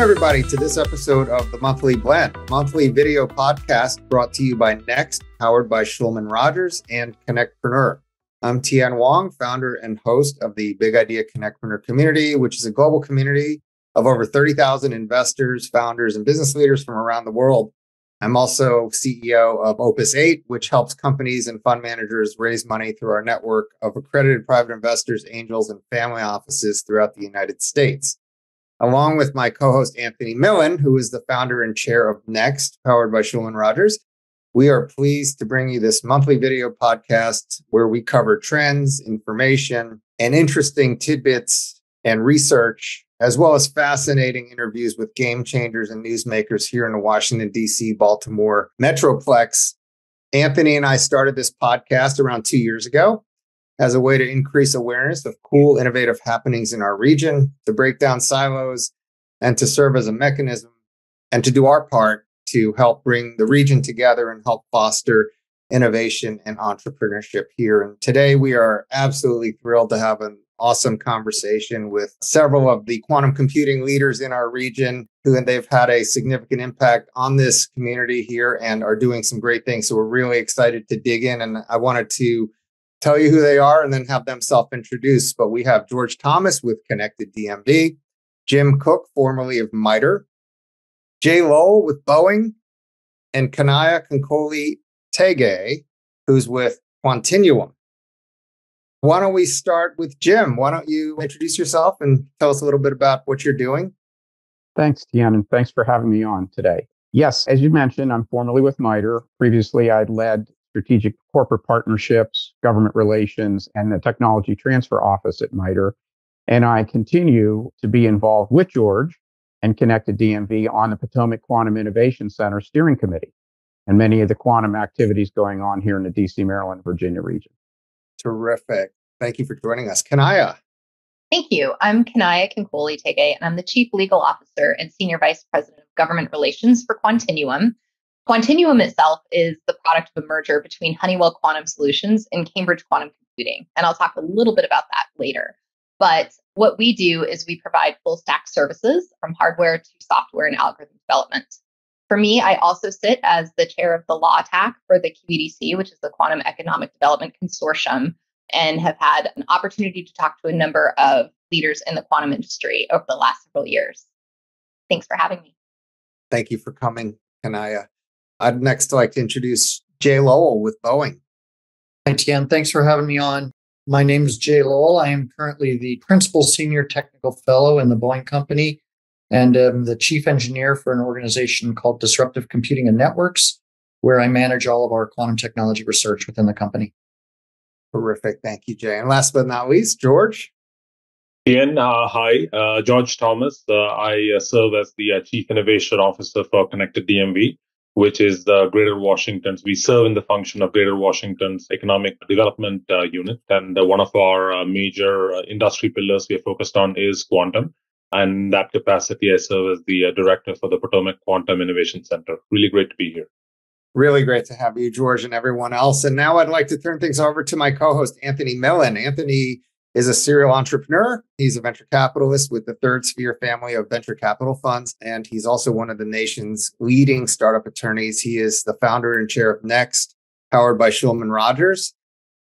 everybody, to this episode of the Monthly Blend, monthly video podcast brought to you by Next, powered by Schulman Rogers and CONNECTpreneur. I'm Tian Wong, founder and host of the Big Idea CONNECTpreneur community, which is a global community of over 30,000 investors, founders, and business leaders from around the world. I'm also CEO of Opus 8, which helps companies and fund managers raise money through our network of accredited private investors, angels, and family offices throughout the United States. Along with my co-host, Anthony Millen, who is the founder and chair of Next, powered by Schulman Rogers, we are pleased to bring you this monthly video podcast where we cover trends, information, and interesting tidbits and research, as well as fascinating interviews with game changers and newsmakers here in the Washington, D.C., Baltimore Metroplex. Anthony and I started this podcast around 2 years ago as a way to increase awareness of cool, innovative happenings in our region, to break down silos, and to serve as a mechanism, and to do our part to help bring the region together and help foster innovation and entrepreneurship here. And today we are absolutely thrilled to have an awesome conversation with several of the quantum computing leaders in our region they've had a significant impact on this community here and are doing some great things. So we're really excited to dig in. And I wanted to tell you who they are and then have them self-introduce. But we have George Thomas with Connected DMV, Jim Cook, formerly of MITRE, Jay Lowell with Boeing, and Kanaya Kankoli Tege, who's with Quantinuum. Why don't we start with Jim? Why don't you introduce yourself and tell us a little bit about what you're doing? Thanks, Tian, and thanks for having me on today. Yes, as you mentioned, I'm formerly with MITRE. Previously, I'd led strategic corporate partnerships, government relations, and the technology transfer office at MITRE. And I continue to be involved with George and Connected DMV on the Potomac Quantum Innovation Center Steering Committee and many of the quantum activities going on here in the DC, Maryland, Virginia region. Terrific. Thank you for joining us. Kanaya. Thank you. I'm Kanaya Kankoli Tege, and I'm the Chief Legal Officer and Senior Vice President of Government Relations for Quantinuum. Quantinuum itself is the product of a merger between Honeywell Quantum Solutions and Cambridge Quantum Computing. And I'll talk a little bit about that later. But what we do is we provide full stack services from hardware to software and algorithm development. For me, I also sit as the chair of the law TAC for the QEDC, which is the Quantum Economic Development Consortium, and have had an opportunity to talk to a number of leaders in the quantum industry over the last several years. Thanks for having me. Thank you for coming, Kanaya. I'd next like to introduce Jay Lowell with Boeing. Hi, Tian. Thanks for having me on. My name is Jay Lowell. I am currently the Principal Senior Technical Fellow in the Boeing Company and the Chief Engineer for an organization called Disruptive Computing and Networks, where I manage all of our quantum technology research within the company. Terrific. Thank you, Jay. And last but not least, George. Ian, hi. George Thomas. I serve as the Chief Innovation Officer for Connected DMV, which is the Greater Washington's. We serve in the function of Greater Washington's Economic Development Unit. And one of our major industry pillars we are focused on is quantum. And in that capacity, I serve as the director for the Potomac Quantum Innovation Center. Really great to be here. Really great to have you, George, and everyone else. And now I'd like to turn things over to my co-host, Anthony Millen. Anthony is a serial entrepreneur. He's a venture capitalist with the Third Sphere family of venture capital funds. And he's also one of the nation's leading startup attorneys. He is the founder and chair of Next, powered by Schulman Rogers.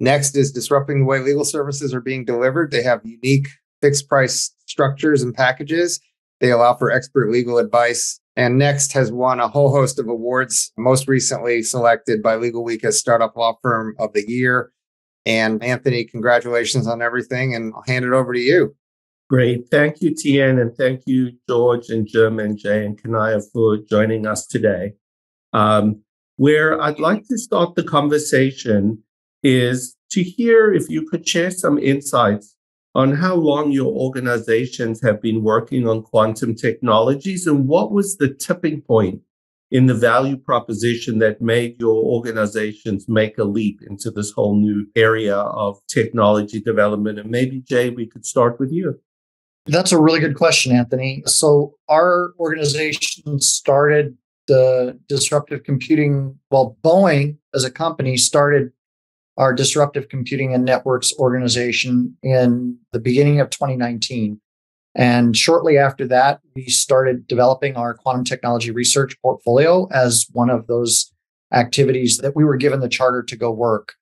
Next is disrupting the way legal services are being delivered. They have unique fixed price structures and packages. They allow for expert legal advice. And Next has won a whole host of awards, most recently selected by Legal Week as Startup Law Firm of the Year. And Anthony, congratulations on everything, and I'll hand it over to you. Great. Thank you, Tian, and thank you, George and Jim and Jay and Kanaya for joining us today. Where I'd like to start the conversation is to hear if you could share some insights on how long your organizations have been working on quantum technologies and what was the tipping point in the value proposition that made your organizations make a leap into this whole new area of technology development. And maybe, Jay, we could start with you. That's a really good question, Anthony. So our organization started the disruptive computing, Boeing as a company started our Disruptive Computing and Networks organization in the beginning of 2019. And shortly after that, we started developing our quantum technology research portfolio as one of those activities that we were given the charter to go work.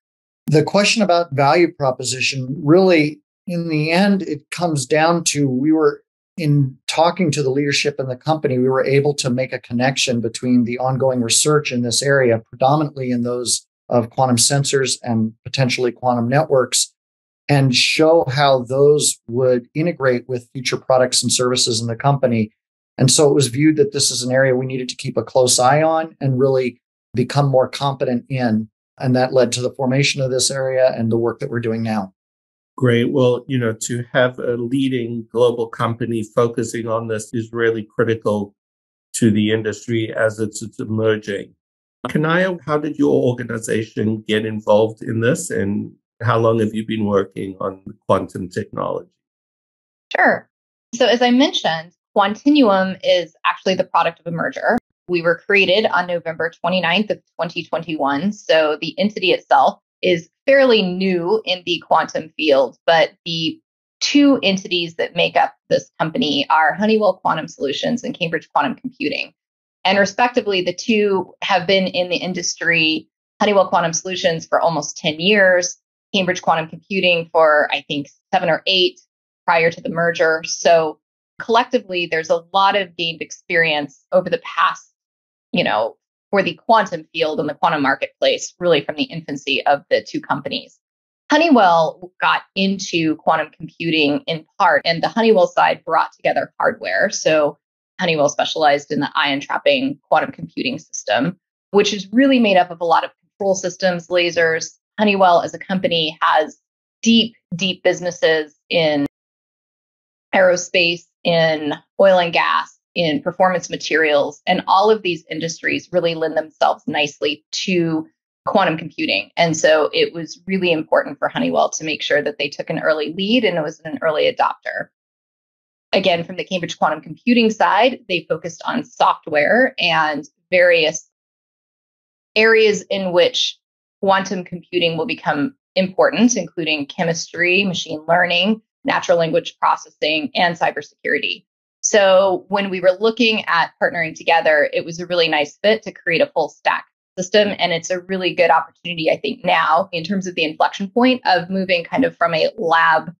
The question about value proposition, really, in the end, it comes down to in talking to the leadership in the company, we were able to make a connection between the ongoing research in this area, predominantly in those of quantum sensors and potentially quantum networks, and show how those would integrate with future products and services in the company. And so it was viewed that this is an area we needed to keep a close eye on and really become more competent in. And that led to the formation of this area and the work that we're doing now. Great. Well, to have a leading global company focusing on this is really critical to the industry as it's emerging. Kanaya, how did your organization get involved in this, and how long have you been working on quantum technology? Sure. So as I mentioned, Quantinuum is actually the product of a merger. We were created on November 29th of 2021. So the entity itself is fairly new in the quantum field, but the two entities that make up this company are Honeywell Quantum Solutions and Cambridge Quantum Computing. And respectively, the two have been in the industry, Honeywell Quantum Solutions for almost 10 years, Cambridge Quantum Computing for, I think, 7 or 8 prior to the merger. So collectively, there's a lot of gained experience over the past, for the quantum field and the quantum marketplace, really from the infancy of the two companies. Honeywell got into quantum computing in part, and the Honeywell side brought together hardware. So Honeywell specialized in the ion trapping quantum computing system, which is really made up of a lot of control systems, lasers. Honeywell as a company has deep, deep businesses in aerospace, in oil and gas, in performance materials, and all of these industries really lend themselves nicely to quantum computing. And so it was really important for Honeywell to make sure that they took an early lead and it was an early adopter. Again, from the Cambridge Quantum Computing side, they focused on software and various areas in which quantum computing will become important, including chemistry, machine learning, natural language processing, and cybersecurity. So when we were looking at partnering together, it was a really nice fit to create a full stack system. And it's a really good opportunity, I think, now in terms of the inflection point of moving kind of from a lab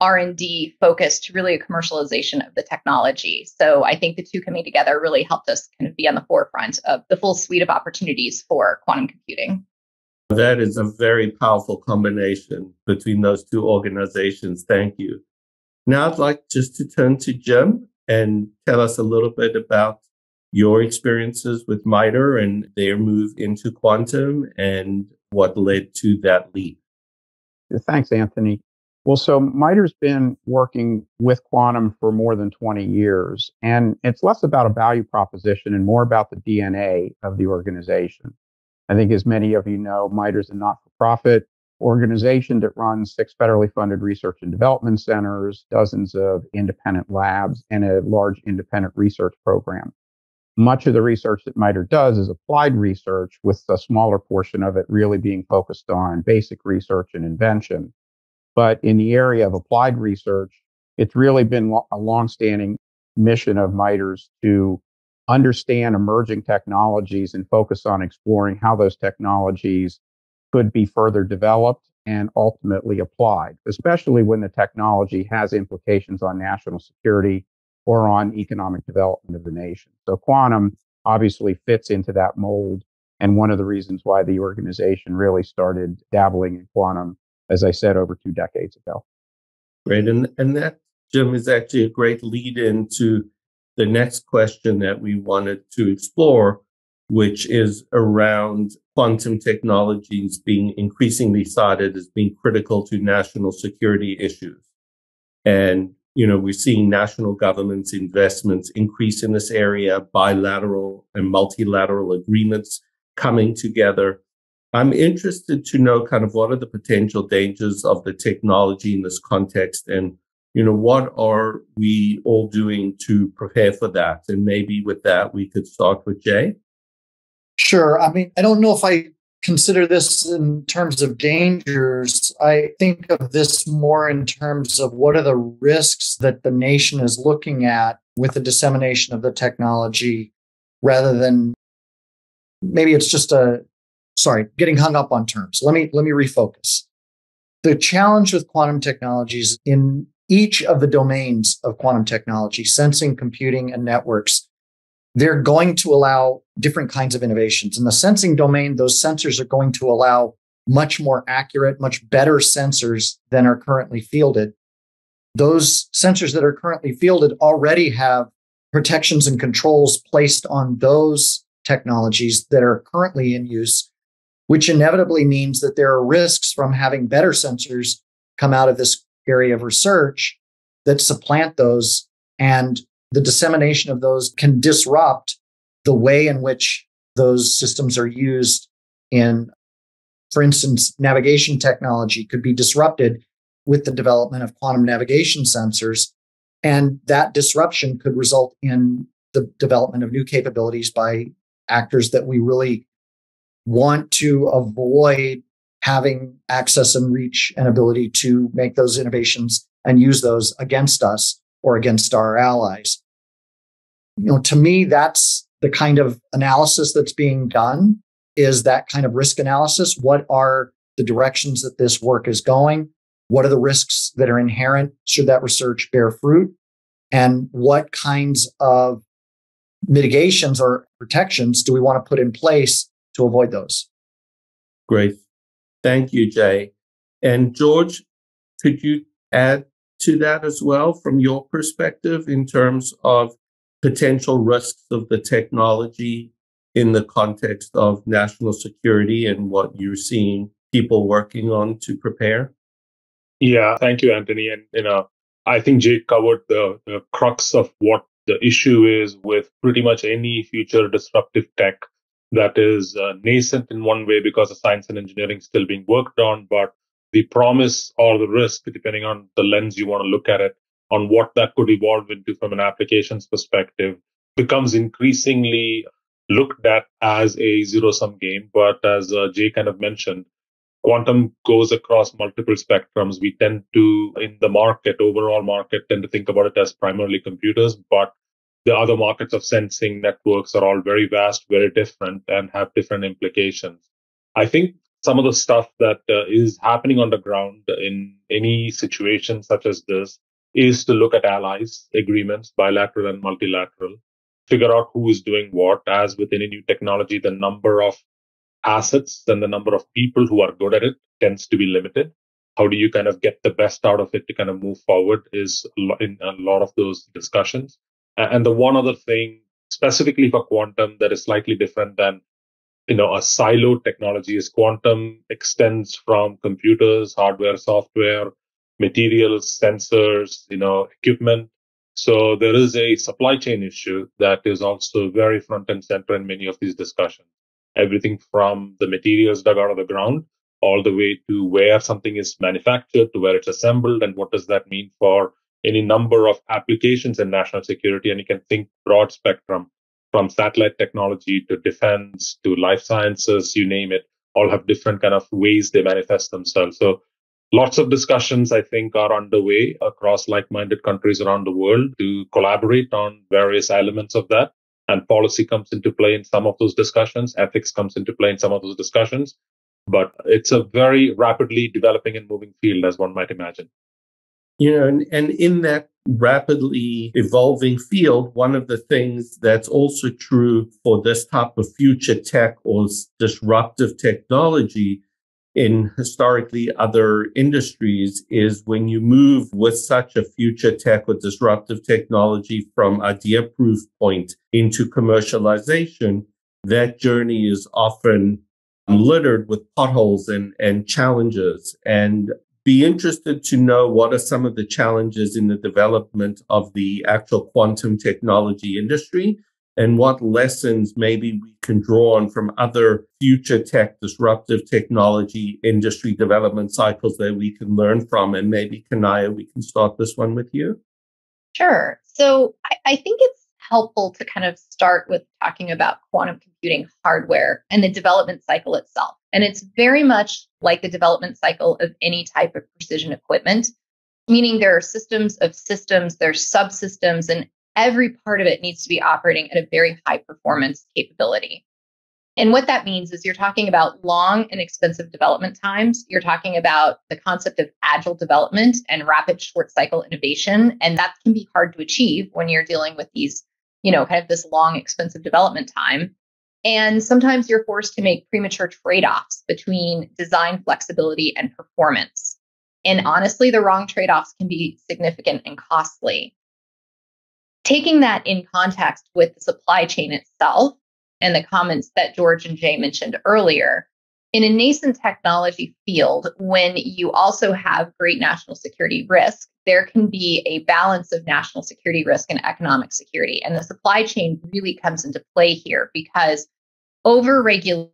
R&D focus to really a commercialization of the technology. So I think the two coming together really helped us kind of be on the forefront of the full suite of opportunities for quantum computing. That is a very powerful combination between those two organizations. Thank you. Now I'd like just to turn to Jim and tell us a little bit about your experiences with MITRE and their move into quantum and what led to that leap. Thanks, Anthony. Well, so MITRE's been working with quantum for more than 20 years, and it's less about a value proposition and more about the DNA of the organization. I think, as many of you know, MITRE's a not-for-profit organization that runs 6 federally funded research and development centers, dozens of independent labs, and a large independent research program. Much of the research that MITRE does is applied research, with a smaller portion of it really being focused on basic research and invention. But in the area of applied research, it's really been a longstanding mission of MITRE's to understand emerging technologies and focus on exploring how those technologies could be further developed and ultimately applied, especially when the technology has implications on national security or on economic development of the nation. So quantum obviously fits into that mold, and one of the reasons why the organization really started dabbling in quantum, as I said, over 2 decades ago. Great. And that, Jim, is actually a great lead into the next question that we wanted to explore, which is around quantum technologies being increasingly cited as being critical to national security issues. And, we're seeing national governments' investments increase in this area, bilateral and multilateral agreements coming together. I'm interested to know kind of what are the potential dangers of the technology in this context, and what are we all doing to prepare for that? And maybe with that, we could start with Jay. Sure. I mean, I don't know if I consider this in terms of dangers, I think of this more in terms of what are the risks that the nation is looking at with the dissemination of the technology, rather than maybe it's just getting hung up on terms. Let me refocus. The challenge with quantum technologies in each of the domains of quantum technology, sensing, computing, and networks, they're going to allow different kinds of innovations. In the sensing domain, those sensors are going to allow much more accurate, much better sensors than are currently fielded. Those sensors that are currently fielded already have protections and controls placed on those technologies that are currently in use, which inevitably means that there are risks from having better sensors come out of this area of research that supplant those, and the dissemination of those can disrupt the way in which those systems are used in, for instance, navigation technology could be disrupted with the development of quantum navigation sensors. And that disruption could result in the development of new capabilities by actors that we really want to avoid having access and reach and ability to make those innovations and use those against us or against our allies. To me, that's the kind of analysis that's being done, is that kind of risk analysis. What are the directions that this work is going? What are the risks that are inherent should that research bear fruit? And what kinds of mitigations or protections do we want to put in place to avoid those? Great. Thank you, Jay. And George, could you add to that as well from your perspective in terms of potential risks of the technology in the context of national security and what you're seeing people working on to prepare? Yeah, thank you, Anthony. And, I think Jake covered the crux of what the issue is with pretty much any future disruptive tech that is nascent in one way because of science and engineering still being worked on, but the promise or the risk, depending on the lens you want to look at it, on what that could evolve into from an applications perspective, becomes increasingly looked at as a zero-sum game. But as Jay kind of mentioned, quantum goes across multiple spectrums. We tend to, in the market, overall market, tend to think about it as primarily computers, but the other markets of sensing networks are all very vast, very different, and have different implications. I think some of the stuff that is happening on the ground in any situation such as this is to look at allies, agreements, bilateral and multilateral, figure out who is doing what. As with any new technology, the number of assets and the number of people who are good at it tends to be limited. How do you kind of get the best out of it to kind of move forward is in a lot of those discussions. And the one other thing specifically for quantum that is slightly different than a siloed technology is quantum extends from computers, hardware, software, materials, sensors, equipment. So there is a supply chain issue that is also very front and center in many of these discussions. Everything from the materials dug out of the ground all the way to where something is manufactured, to where it's assembled, and what does that mean for any number of applications in national security. And you can think broad spectrum, from satellite technology to defense to life sciences, you name it, all have different kind of ways they manifest themselves. So lots of discussions, I think, are underway across like-minded countries around the world to collaborate on various elements of that. And policy comes into play in some of those discussions. Ethics comes into play in some of those discussions. But it's a very rapidly developing and moving field, as one might imagine. And in that rapidly evolving field, one of the things that's also true for this type of future tech or disruptive technology in historically other industries is when you move with such a future tech or disruptive technology from idea proof point into commercialization, that journey is often littered with potholes and challenges. And be interested to know what are some of the challenges in the development of the actual quantum technology industry and what lessons maybe we can draw on from other future tech, disruptive technology industry development cycles that we can learn from. And maybe, Kanaya, we can start this one with you. Sure. So I think it's helpful to kind of start with talking about quantum computing hardware and the development cycle itself. And it's very much like the development cycle of any type of precision equipment, meaning there are systems of systems, there's subsystems, and every part of it needs to be operating at a very high performance capability. And what that means is you're talking about long and expensive development times. You're talking about the concept of agile development and rapid short cycle innovation. And that can be hard to achieve when you're dealing with these, kind of this long, expensive development time. And sometimes you're forced to make premature trade-offs between design flexibility and performance. And honestly, the wrong trade-offs can be significant and costly. Taking that in context with the supply chain itself, and the comments that George and Jay mentioned earlier, in a nascent technology field, when you also have great national security risk, there can be a balance of national security risk and economic security. And the supply chain really comes into play here because over-regulation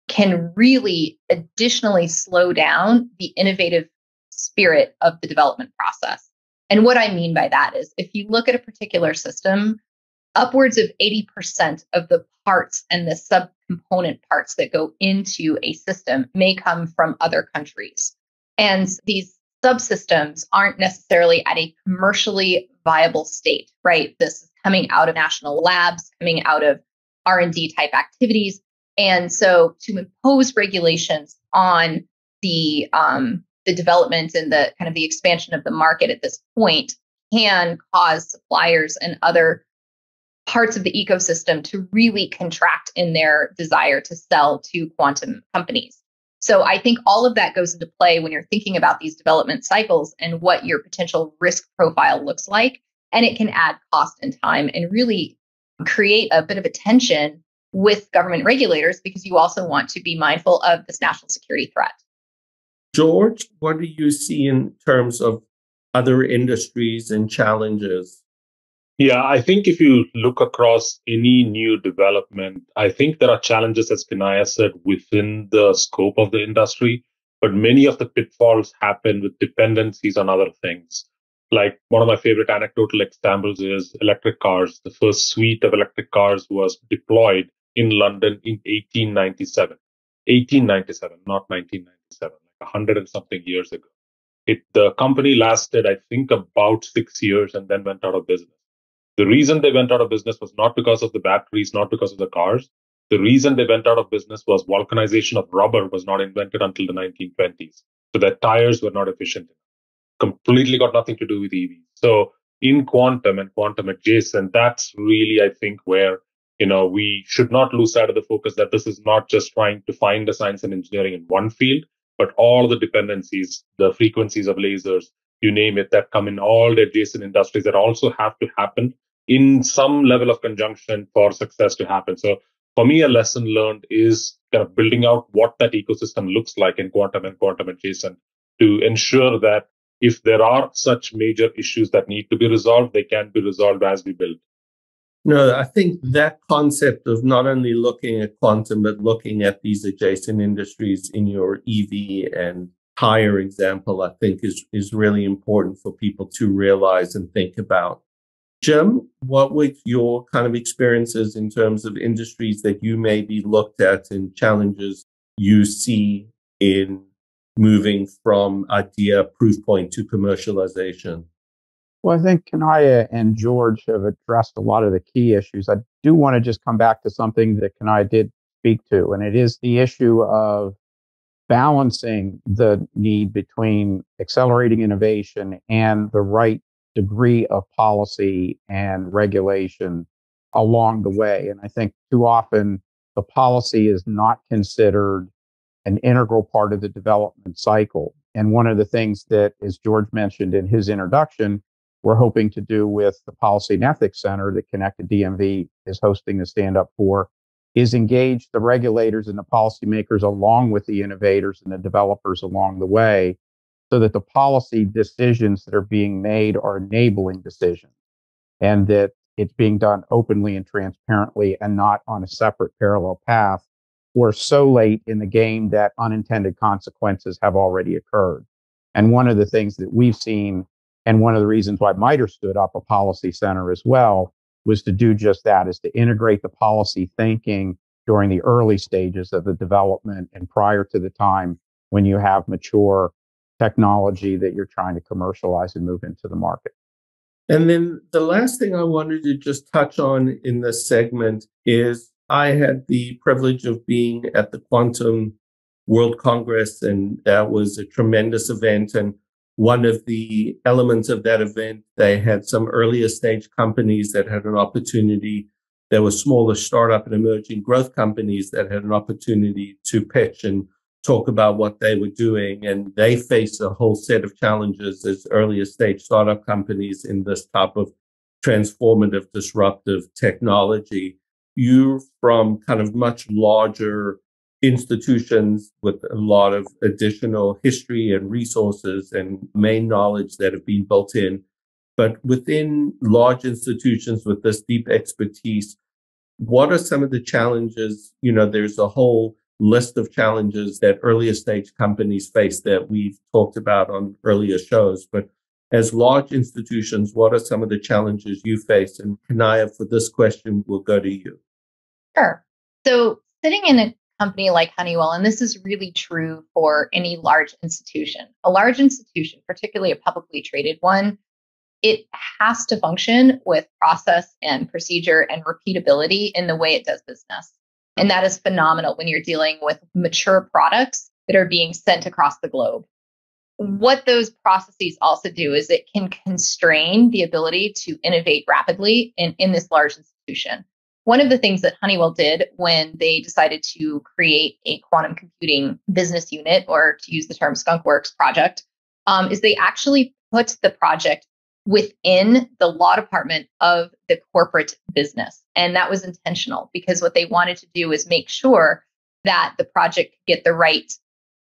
can really additionally slow down the innovative spirit of the development process. And what I mean by that is if you look at a particular system, upwards of 80% of the parts and the subcomponent parts that go into a system may come from other countries. And these subsystems aren't necessarily at a commercially viable state, right? This is coming out of national labs, coming out of R&D type activities. And so to impose regulations on the development and the kind of the expansion of the market at this point can cause suppliers and other parts of the ecosystem to really contract in their desire to sell to quantum companies. So I think all of that goes into play when you're thinking about these development cycles and what your potential risk profile looks like. And it can add cost and time and really create a bit of a tension with government regulators because you also want to be mindful of this national security threat. George, what do you see in terms of other industries and challenges? Yeah, I think if you look across any new development, I think there are challenges, as Kanaya said, within the scope of the industry, but many of the pitfalls happen with dependencies on other things. Like one of my favorite anecdotal examples is electric cars. The first suite of electric cars was deployed in London in 1897. 1897, not 1997, like 100 and something years ago. The company lasted, I think, about 6 years and then went out of business. The reason they went out of business was not because of the batteries, not because of the cars. The reason they went out of business was vulcanization of rubber was not invented until the 1920s. So their tires were not efficient. Completely got nothing to do with EVs. So in quantum and quantum adjacent, that's really, I think, where, we should not lose sight of the focus that this is not just trying to find the science and engineering in one field, but all the dependencies, the frequencies of lasers, you name it, that come in all the adjacent industries that also have to happen in some level of conjunction for success to happen. So for me, a lesson learned is kind of building out what that ecosystem looks like in quantum and quantum adjacent to ensure that if there are such major issues that need to be resolved, they can be resolved as we build. No, I think that concept of not only looking at quantum, but looking at these adjacent industries in your EV and tire example, I think is really important for people to realize and think about. Jim, what were your kind of experiences in terms of industries that you maybe looked at and challenges you see in moving from idea proof point to commercialization? Well, I think Kanaya and George have addressed a lot of the key issues. I do want to just come back to something that Kanaya did speak to, and it is the issue of balancing the need between accelerating innovation and the right degree of policy and regulation along the way. And I think too often the policy is not considered an integral part of the development cycle. And one of the things that, as George mentioned in his introduction, we're hoping to do with the Policy and Ethics Center that Connected DMV is hosting the stand up for is engage the regulators and the policymakers along with the innovators and the developers along the way so that the policy decisions that are being made are enabling decisions and that it's being done openly and transparently and not on a separate parallel path or so late in the game that unintended consequences have already occurred. And one of the things that we've seen, and one of the reasons why MITRE stood up a policy center as well, was to do just that, is to integrate the policy thinking during the early stages of the development and prior to the time when you have mature technology that you're trying to commercialize and move into the market. And then the last thing I wanted to just touch on in this segment is I had the privilege of being at the Quantum World Congress, and that was a tremendous event. And one of the elements of that event, they had some earlier stage companies that had an opportunity. There were smaller startup and emerging growth companies that had an opportunity to pitch and talk about what they were doing. And they face a whole set of challenges as earlier stage startup companies in this type of transformative, disruptive technology. You're from kind of much larger institutions with a lot of additional history and resources and main knowledge that have been built in. But within large institutions with this deep expertise, what are some of the challenges? There's a whole list of challenges that earlier stage companies face that we've talked about on earlier shows. But as large institutions, what are some of the challenges you face? And Kanaya, for this question, we'll go to you. Sure. So sitting in a company like Honeywell, and this is really true for any large institution. A large institution, particularly a publicly traded one, it has to function with process and procedure and repeatability in the way it does business. And that is phenomenal when you're dealing with mature products that are being sent across the globe. What those processes also do is it can constrain the ability to innovate rapidly in this large institution. One of the things that Honeywell did when they decided to create a quantum computing business unit, or to use the term skunkworks project, is they actually put the project within the law department of the corporate business. And that was intentional because what they wanted to do is make sure that the project could get the right,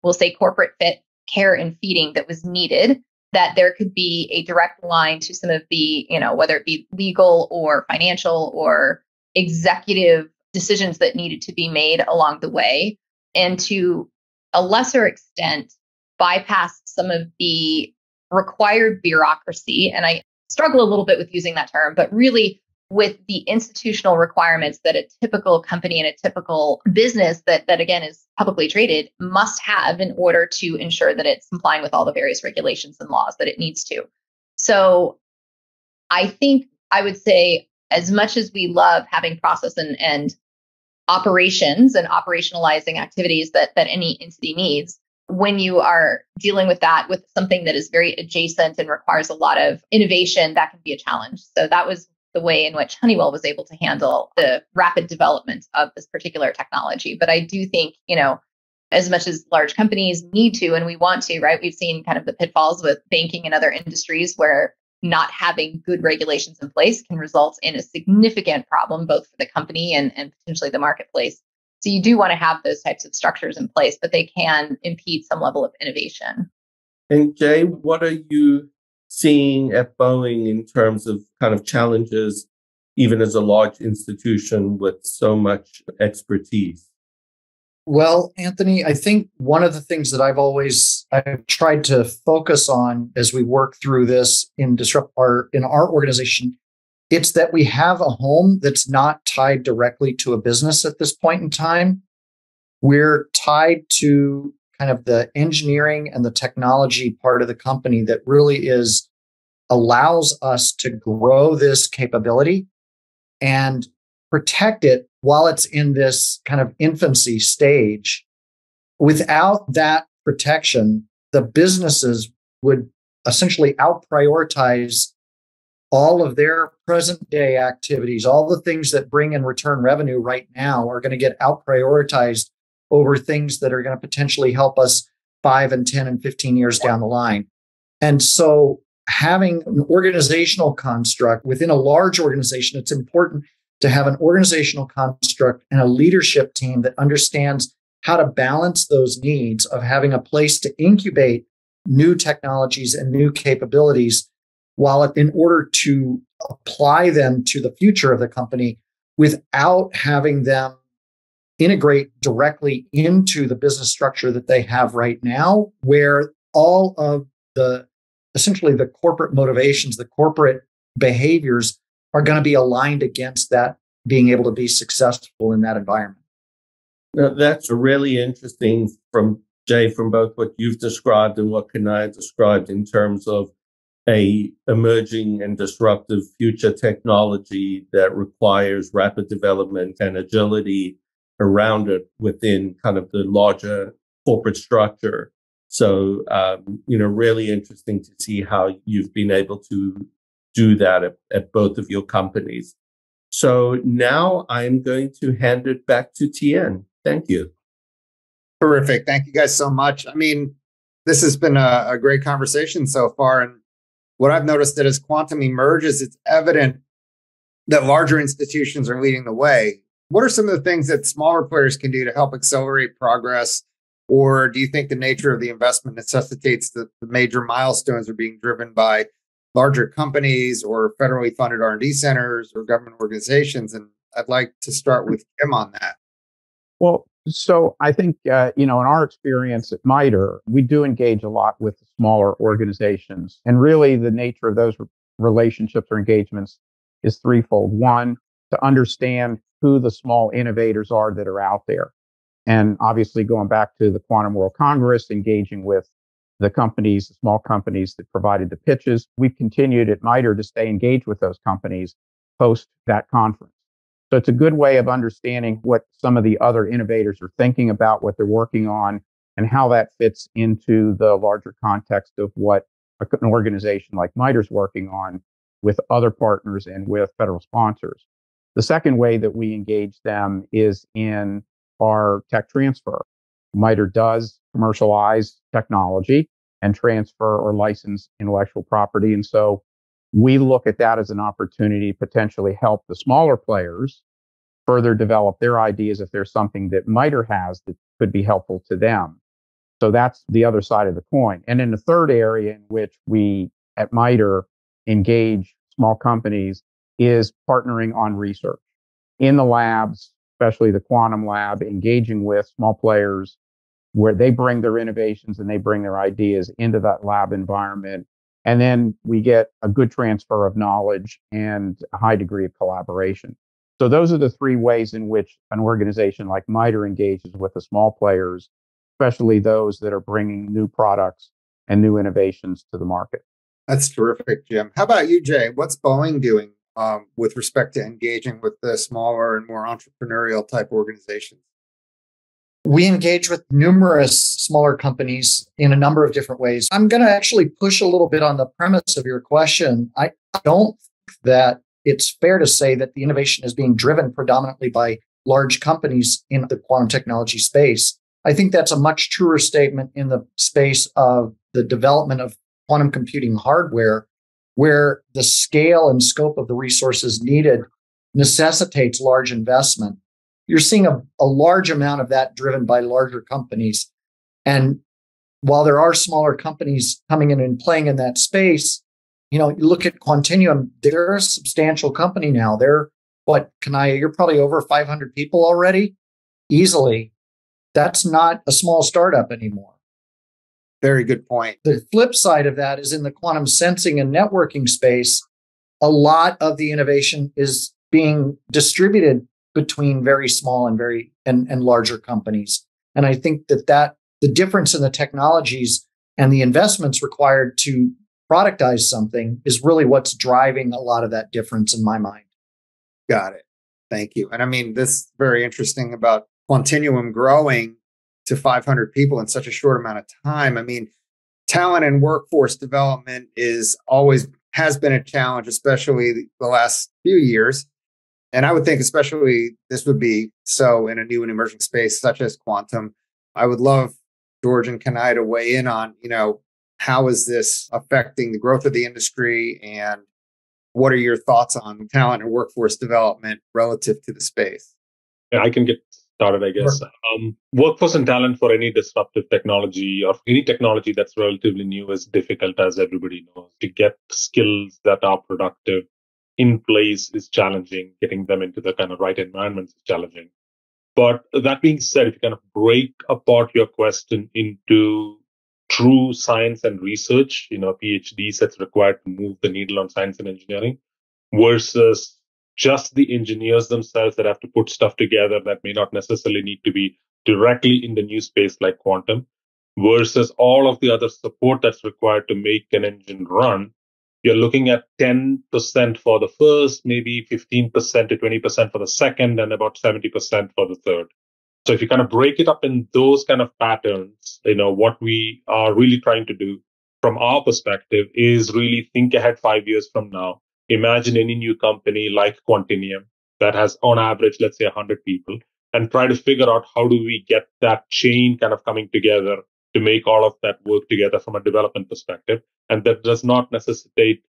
we'll say, corporate fit, care and feeding that was needed, that there could be a direct line to some of the, whether it be legal or financial or executive decisions that needed to be made along the way, and to a lesser extent, bypass some of the required bureaucracy. And I struggle a little bit with using that term, but really with the institutional requirements that a typical company and a typical business that again is publicly traded must have in order to ensure that it's complying with all the various regulations and laws that it needs to. So I think I would say, as much as we love having process and operations and operationalizing activities that any entity needs, when you are dealing with that with something that is very adjacent and requires a lot of innovation, that can be a challenge. So that was the way in which Honeywell was able to handle the rapid development of this particular technology. But I do think, as much as large companies need to, and we want to, right? We've seen kind of the pitfalls with banking and other industries where not having good regulations in place can result in a significant problem, both for the company and potentially the marketplace. So you do want to have those types of structures in place, but they can impede some level of innovation. And Jay, what are you seeing at Boeing in terms of kind of challenges, even as a large institution with so much expertise? Well, Anthony, I think one of the things that I've tried to focus on as we work through this in our organization, it's that we have a home that's not tied directly to a business at this point in time. We're tied to kind of the engineering and the technology part of the company that really allows us to grow this capability and protect it while it's in this kind of infancy stage. Without that protection, the businesses would essentially out-prioritize all of their present day activities. All the things that bring in return revenue right now are going to get out-prioritized over things that are going to potentially help us 5 and 10 and 15 years down the line. And so having an organizational construct within a large organization, it's important to have an organizational construct and a leadership team that understands how to balance those needs of having a place to incubate new technologies and new capabilities, while in order to apply them to the future of the company without having them integrate directly into the business structure that they have right now, where all of essentially the corporate motivations, the corporate behaviors are going to be aligned against that being able to be successful in that environment. Now, that's really interesting from Jay, from both what you've described and what Kanaya described in terms of a emerging and disruptive future technology that requires rapid development and agility around it within kind of the larger corporate structure. So, really interesting to see how you've been able to do that at both of your companies. So now I'm going to hand it back to Tien. Thank you. Terrific. Thank you guys so much. I mean, this has been a great conversation so far. And what I've noticed that as quantum emerges, it's evident that larger institutions are leading the way. What are some of the things that smaller players can do to help accelerate progress? Or do you think the nature of the investment necessitates that the major milestones are being driven by larger companies or federally funded R&D centers or government organizations? And I'd like to start with Kim on that. Well, so I think, in our experience at MITRE, we do engage a lot with smaller organizations. And really the nature of those relationships or engagements is threefold. One, to understand who the small innovators are that are out there. And obviously going back to the Quantum World Congress, engaging with the companies, the small companies that provided the pitches. We've continued at MITRE to stay engaged with those companies post that conference. So it's a good way of understanding what some of the other innovators are thinking about, what they're working on, and how that fits into the larger context of what an organization like MITRE is working on with other partners and with federal sponsors. The second way that we engage them is in our tech transfer. MITRE does commercialize technology and transfer or license intellectual property. And so we look at that as an opportunity to potentially help the smaller players further develop their ideas if there's something that MITRE has that could be helpful to them. So that's the other side of the coin. And then the third area in which we at MITRE engage small companies is partnering on research in the labs, especially the quantum lab, engaging with small players where they bring their innovations and they bring their ideas into that lab environment. And then we get a good transfer of knowledge and a high degree of collaboration. So those are the three ways in which an organization like MITRE engages with the small players, especially those that are bringing new products and new innovations to the market. That's terrific, Jim. How about you, Jay? What's Boeing doing with respect to engaging with the smaller and more entrepreneurial type organizations? We engage with numerous smaller companies in a number of different ways. I'm going to actually push a little bit on the premise of your question. I don't think that it's fair to say that the innovation is being driven predominantly by large companies in the quantum technology space. I think that's a much truer statement in the space of the development of quantum computing hardware, where the scale and scope of the resources needed necessitates large investment. You're seeing a large amount of that driven by larger companies. And while there are smaller companies coming in and playing in that space, you look at Quantinuum, they're a substantial company now. They're, Kanaya, you're probably over 500 people already, easily. That's not a small startup anymore. Very good point. The flip side of that is in the quantum sensing and networking space, a lot of the innovation is being distributed between very small and larger companies. And I think that the difference in the technologies and the investments required to productize something is really what's driving a lot of that difference in my mind. Got it. Thank you. And I mean, this is very interesting about Quantinuum growing to 500 people in such a short amount of time. I mean, talent and workforce development has been a challenge, especially the last few years. And I would think especially this would be so in a new and emerging space such as quantum. I would love George and Kanai to weigh in on, how is this affecting the growth of the industry, and what are your thoughts on talent and workforce development relative to the space? Yeah, I can get started, I guess. Sure. Workforce and talent for any disruptive technology or any technology that's relatively new is difficult, as everybody knows. To get skills that are productive in place is challenging. Getting them into the kind of right environments is challenging. But that being said, if you kind of break apart your question into true science and research, PhDs that's required to move the needle on science and engineering versus just the engineers themselves that have to put stuff together that may not necessarily need to be directly in the new space like quantum, versus all of the other support that's required to make an engine run, you're looking at 10% for the first, maybe 15% to 20% for the second, and about 70% for the third. So if you kind of break it up in those kind of patterns, what we are really trying to do from our perspective is really think ahead 5 years from now. Imagine any new company like Quantinium that has on average, let's say 100 people, and try to figure out how do we get that chain kind of coming together to make all of that work together from a development perspective. And that does not necessitate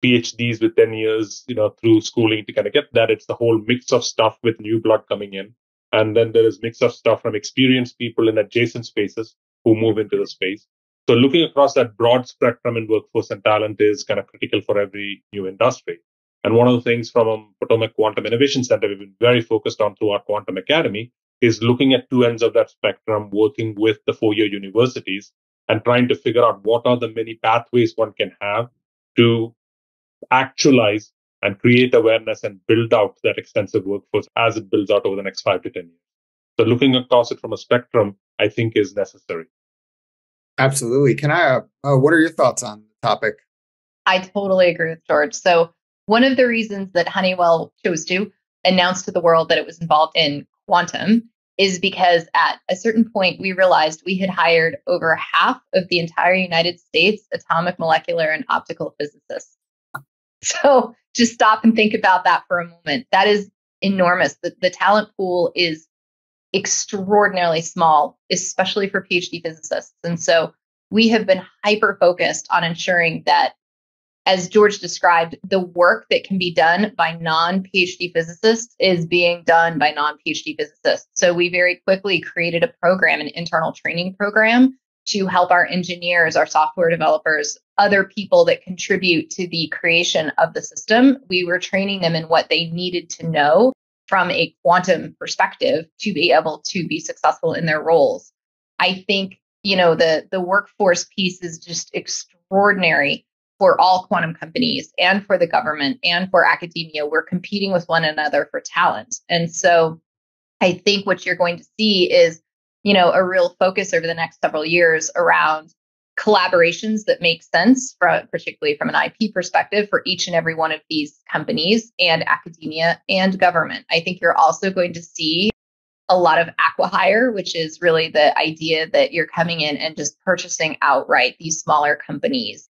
PhDs with 10 years, through schooling to kind of get that. It's the whole mix of stuff with new blood coming in. And then there is mix of stuff from experienced people in adjacent spaces who move into the space. So looking across that broad spectrum in workforce and talent is kind of critical for every new industry. And one of the things from Potomac Quantum Innovation Center we've been very focused on through our Quantum Academy is looking at two ends of that spectrum, working with the four-year universities and trying to figure out what are the many pathways one can have to actualize and create awareness and build out that extensive workforce as it builds out over the next 5 to 10 years. So looking across it from a spectrum, I think is necessary. Absolutely. What are your thoughts on the topic? I totally agree with George. So one of the reasons that Honeywell chose to announce to the world that it was involved in quantum is because at a certain point, we realized we had hired over half of the entire United States atomic, molecular, and optical physicists. So just stop and think about that for a moment. That is enormous. The talent pool is extraordinarily small, especially for PhD physicists. And so we have been hyper focused on ensuring that, as George described, the work that can be done by non-PhD physicists is being done by non-PhD physicists. So we very quickly created a program, an internal training program, to help our engineers, our software developers, other people that contribute to the creation of the system. We were training them in what they needed to know from a quantum perspective to be able to be successful in their roles. I think, the workforce piece is just extraordinary for all quantum companies and for the government and for academia. We're competing with one another for talent. And so I think what you're going to see is, a real focus over the next several years around collaborations that make sense, particularly from an IP perspective, for each and every one of these companies and academia and government. I think you're also going to see a lot of acqui-hire, which is really the idea that you're coming in and just purchasing outright these smaller companies.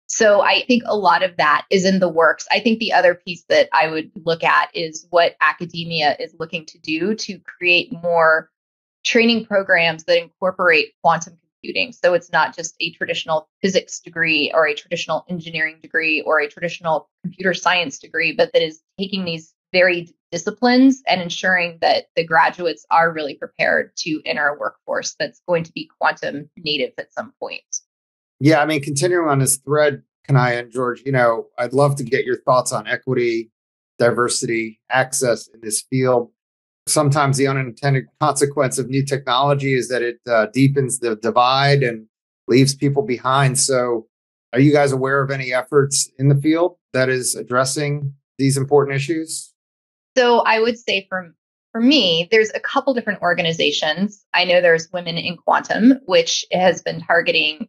So I think a lot of that is in the works. I think the other piece that I would look at is what academia is looking to do to create more training programs that incorporate quantum computing. So it's not just a traditional physics degree or a traditional engineering degree or a traditional computer science degree, but that is taking these varied disciplines and ensuring that the graduates are really prepared to enter a workforce that's going to be quantum native at some point. Yeah, continuing on this thread, Kanaya and George, I'd love to get your thoughts on equity, diversity, access in this field. Sometimes the unintended consequence of new technology is that it deepens the divide and leaves people behind. So are you guys aware of any efforts in the field that is addressing these important issues? So I would say for me, there's a couple different organizations. I know there's Women in Quantum, which has been targeting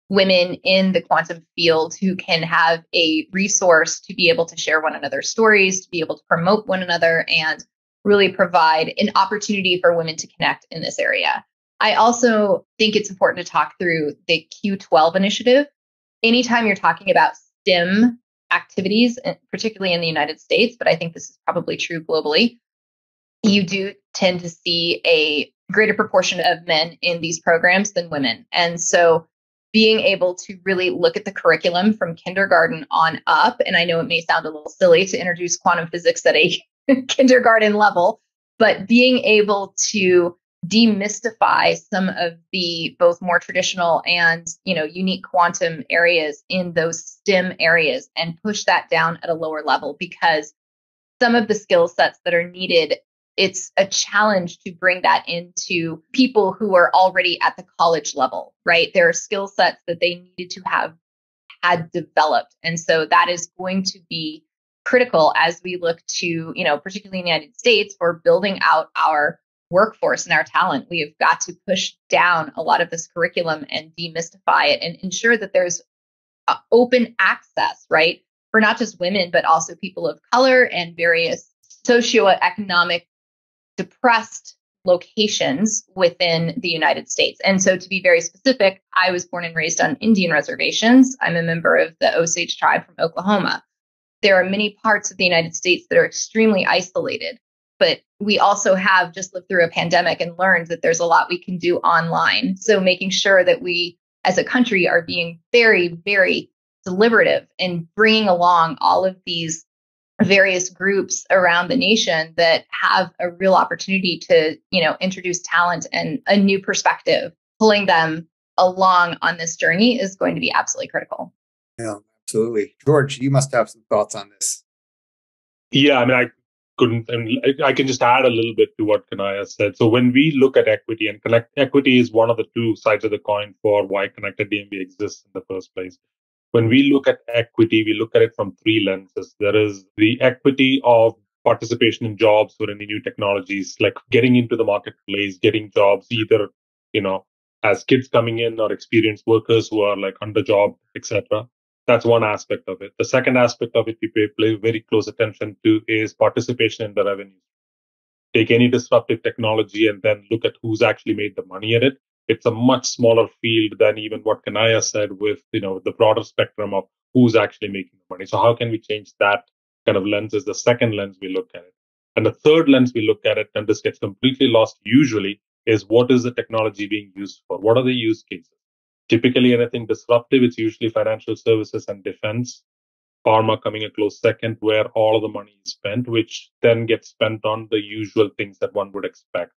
women in the quantum field who can have a resource to be able to share one another's stories, to be able to promote one another, and really provide an opportunity for women to connect in this area. I also think it's important to talk through the Q12 initiative. Anytime you're talking about STEM activities, particularly in the United States, but I think this is probably true globally, you do tend to see a greater proportion of men in these programs than women. And so being able to really look at the curriculum from kindergarten on up, and I know it may sound a little silly to introduce quantum physics at a kindergarten level, but being able to demystify some of the both more traditional and unique quantum areas in those STEM areas and push that down at a lower level, because some of the skill sets that are needed, it's a challenge to bring that into people who are already at the college level, right? There are skill sets that they needed to have had developed. And so that is going to be critical as we look to, particularly in the United States, for building out our workforce and our talent. We have got to push down a lot of this curriculum and demystify it and ensure that there's open access, right? For not just women, but also people of color and various socioeconomic depressed locations within the United States. And so to be very specific, I was born and raised on Indian reservations. I'm a member of the Osage tribe from Oklahoma. There are many parts of the United States that are extremely isolated, but we also have just lived through a pandemic and learned that there's a lot we can do online. So making sure that we as a country are being very, very deliberative in bringing along all of these various groups around the nation that have a real opportunity to, introduce talent and a new perspective, pulling them along on this journey is going to be absolutely critical. Yeah, absolutely. George, you must have some thoughts on this. Yeah, I can just add a little bit to what Kanaya said. So when we look at equity, and equity is one of the two sides of the coin for why Connected DMV exists in the first place. When we look at equity, we look at it from three lenses. There is the equity of participation in jobs or any new technologies, like getting into the marketplace, getting jobs, either, as kids coming in or experienced workers who are like under job, etc. That's one aspect of it. The second aspect of it we pay very close attention to is participation in the revenue. Take any disruptive technology and then look at who's actually made the money in it. It's a much smaller field than even what Kanaya said with, the broader spectrum of who's actually making the money. So how can we change that kind of lens is the second lens we look at it. And the third lens we look at it, and this gets completely lost usually, is what is the technology being used for? What are the use cases? Typically anything disruptive, it's usually financial services and defense. Pharma coming a close second, where all of the money is spent, which then gets spent on the usual things that one would expect.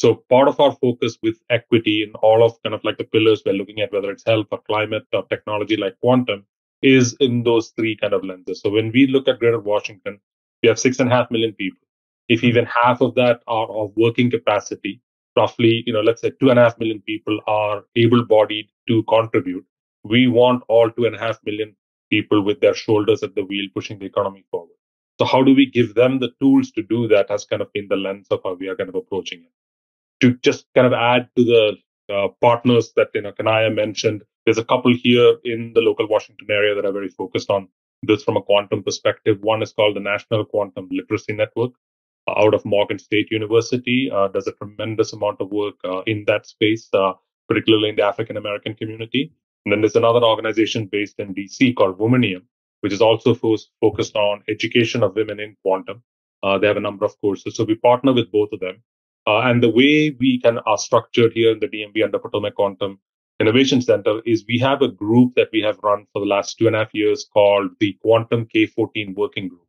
So part of our focus with equity in all of kind of like the pillars we're looking at, whether it's health or climate or technology like quantum, is in those three kind of lenses. So when we look at Greater Washington, we have 6.5 million people. If even half of that are of working capacity, roughly, let's say 2.5 million people are able-bodied to contribute. We want all 2.5 million people with their shoulders at the wheel pushing the economy forward. So how do we give them the tools to do that has kind of been the lens of how we are kind of approaching it. To just kind of add to the partners that Kanaya mentioned, there's a couple here in the local Washington area that are very focused on this from a quantum perspective. One is called the National Quantum Literacy Network out of Morgan State University. Does a tremendous amount of work in that space, particularly in the African American community. And then there's another organization based in DC called Womanium, which is also focused on education of women in quantum. They have a number of courses. So we partner with both of them. And the way we are structured here in the DMV under Potomac Quantum Innovation Center is we have a group that we have run for the last 2.5 years called the Quantum K14 Working Group,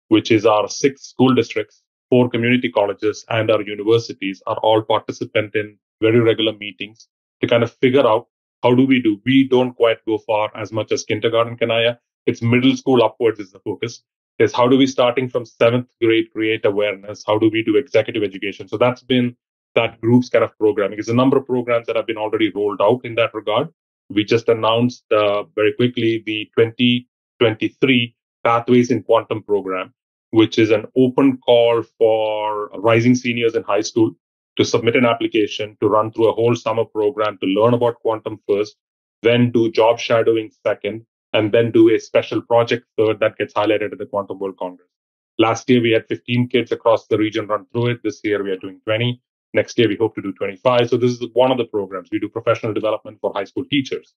which is our 6 school districts, 4 community colleges, and our universities are all participant in very regular meetings to kind of figure out how do we do. We don't quite go far as much as kindergarten, Kanaya. It's middle school upwards is the focus. Is how do we, starting from 7th grade, create awareness? How do we do executive education? So that's been that group's kind of programming. There's a number of programs that have been already rolled out in that regard. We just announced very quickly the 2023 Pathways in Quantum program, which is an open call for rising seniors in high school to submit an application to run through a whole summer program to learn about quantum first, then do job shadowing second, and then do a special project third that gets highlighted at the Quantum World Congress. Last year, we had 15 kids across the region run through it. This year, we are doing 20. Next year, we hope to do 25. So this is one of the programs. We do professional development for high school teachers.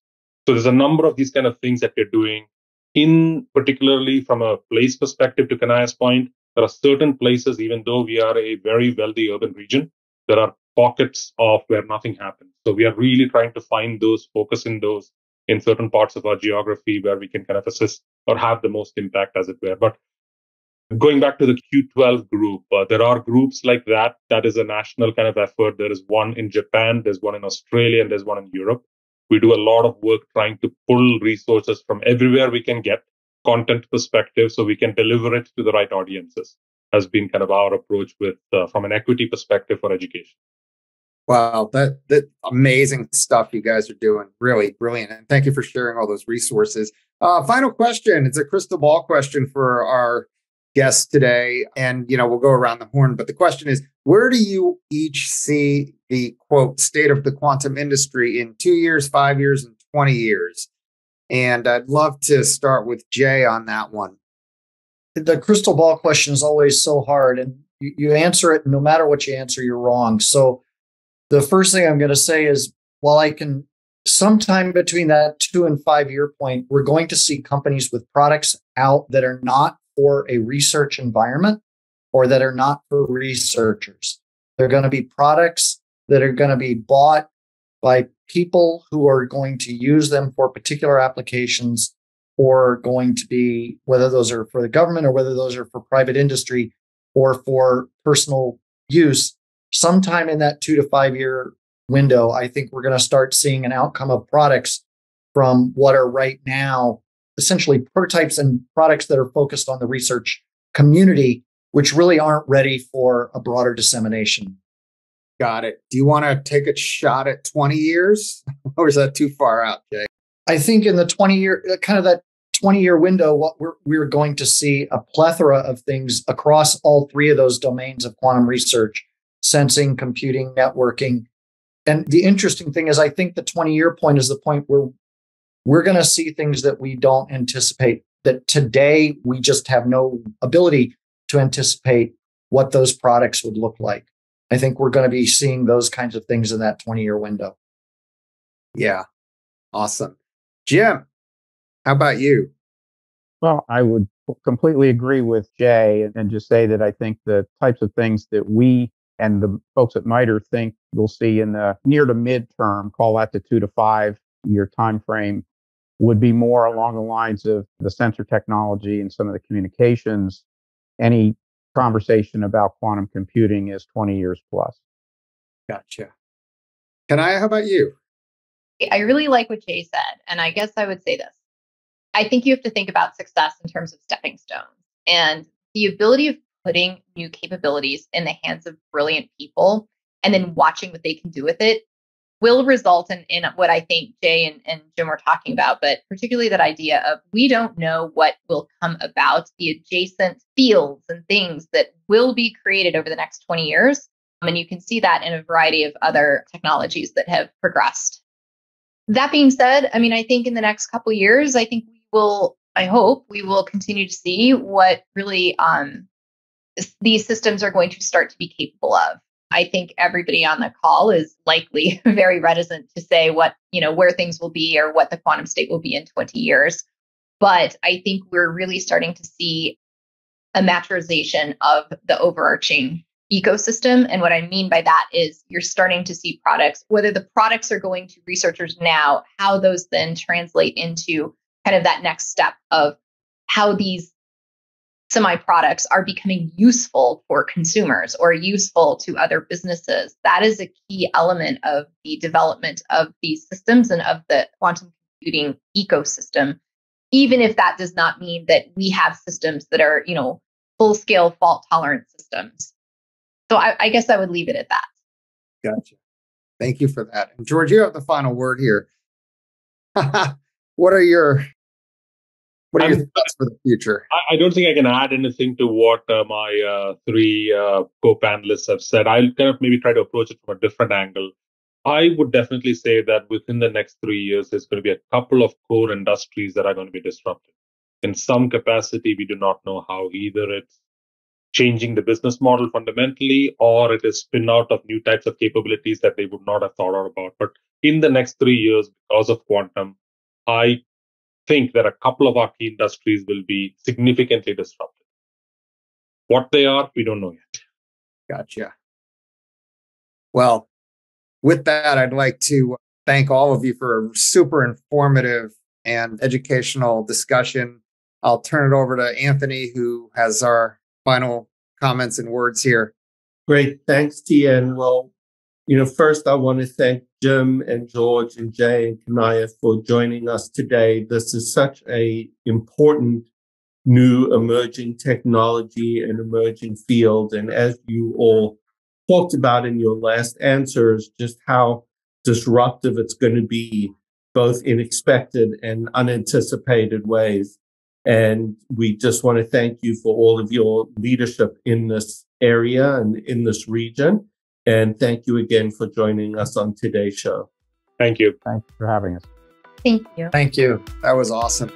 So there's a number of these kind of things that we're doing. In particularly from a place perspective, to Kanaya's point, there are certain places, even though we are a very wealthy urban region, there are pockets of where nothing happens. So we are really trying to find those, focus in those, in certain parts of our geography where we can kind of assist or have the most impact, as it were. But going back to the Q12 group, there are groups like that. That is a national kind of effort. There is one in Japan, there's one in Australia, and there's one in Europe. We do a lot of work trying to pull resources from everywhere we can get content perspective so we can deliver it to the right audiences, has been kind of our approach with from an equity perspective for education. Wow, that amazing stuff you guys are doing. Really brilliant. And thank you for sharing all those resources. Final question. It's a crystal ball question for our guests today. And, we'll go around the horn. But the question is, where do you each see the, quote, state of the quantum industry in 2 years, 5 years, and 20 years? And I'd love to start with Jay on that one. The crystal ball question is always so hard. And you answer it, no matter what you answer, you're wrong. So the first thing I'm going to say is, while I can, sometime between that 2 and 5 year point, we're going to see companies with products out that are not for a research environment or that are not for researchers. They're going to be products that are going to be bought by people who are going to use them for particular applications, or going to be, whether those are for the government or whether those are for private industry or for personal use. Sometime in that 2 to 5 year window, I think we're going to start seeing an outcome of products from what are right now essentially prototypes and products that are focused on the research community, which really aren't ready for a broader dissemination. Got it. Do you want to take a shot at 20 years or is that too far out, Jay? I think in the 20-year window, what we're going to see a plethora of things across all three of those domains of quantum research: sensing, computing, networking. And the interesting thing is, I think the 20-year point is the point where we're going to see things that we don't anticipate, that today we just have no ability to anticipate what those products would look like. I think we're going to be seeing those kinds of things in that 20-year window. Yeah. Awesome. Jim, how about you? Well, I would completely agree with Jay and just say that I think the types of things that we and the folks at MITRE think we'll see in the near to midterm, call that the 2 to 5 year time frame, would be more along the lines of the sensor technology and some of the communications. Any conversation about quantum computing is 20 years plus. Gotcha. Kanaya, how about you? I really like what Jay said. And I guess I would say this. I think you have to think about success in terms of stepping stones, and the ability of putting new capabilities in the hands of brilliant people and then watching what they can do with it will result in what I think Jay and Jim are talking about, but particularly that idea of, we don't know what will come about, the adjacent fields and things that will be created over the next 20 years. And you can see that in a variety of other technologies that have progressed. That being said, I think in the next couple of years, I hope we will continue to see what really these systems are going to start to be capable of. I think everybody on the call is likely very reticent to say where things will be or what the quantum state will be in 20 years. But I think we're really starting to see a maturization of the overarching ecosystem. And what I mean by that is, you're starting to see products, whether the products are going to researchers now, how those then translate into kind of that next step of how these semi-products are becoming useful for consumers or useful to other businesses. That is a key element of the development of these systems and of the quantum computing ecosystem, even if that does not mean that we have systems that are, full-scale fault-tolerant systems. So I guess I would leave it at that. Gotcha. Thank you for that. And George, you have the final word here. What are your thoughts for the future? I don't think I can add anything to what my three co-panelists have said. I'll kind of maybe try to approach it from a different angle. I would definitely say that within the next 3 years, there's going to be a couple of core industries that are going to be disrupted. In some capacity, we do not know how. Either it's changing the business model fundamentally, or it is spin out of new types of capabilities that they would not have thought about. But in the next 3 years, because of quantum, I think that a couple of our key industries will be significantly disrupted. What they are, we don't know yet. Gotcha. Well, with that, I'd like to thank all of you for a super informative and educational discussion. I'll turn it over to Anthony, who has our final comments and words here. Great. Thanks, Tien. Well, first I want to thank Jim and George and Jay and Kanaya for joining us today. This is such a important new emerging technology and emerging field. And as you all talked about in your last answers, just how disruptive it's going to be, both in expected and unanticipated ways. And we just want to thank you for all of your leadership in this area and in this region. And thank you again for joining us on today's show. Thank you. Thanks for having us. Thank you. Thank you. That was awesome.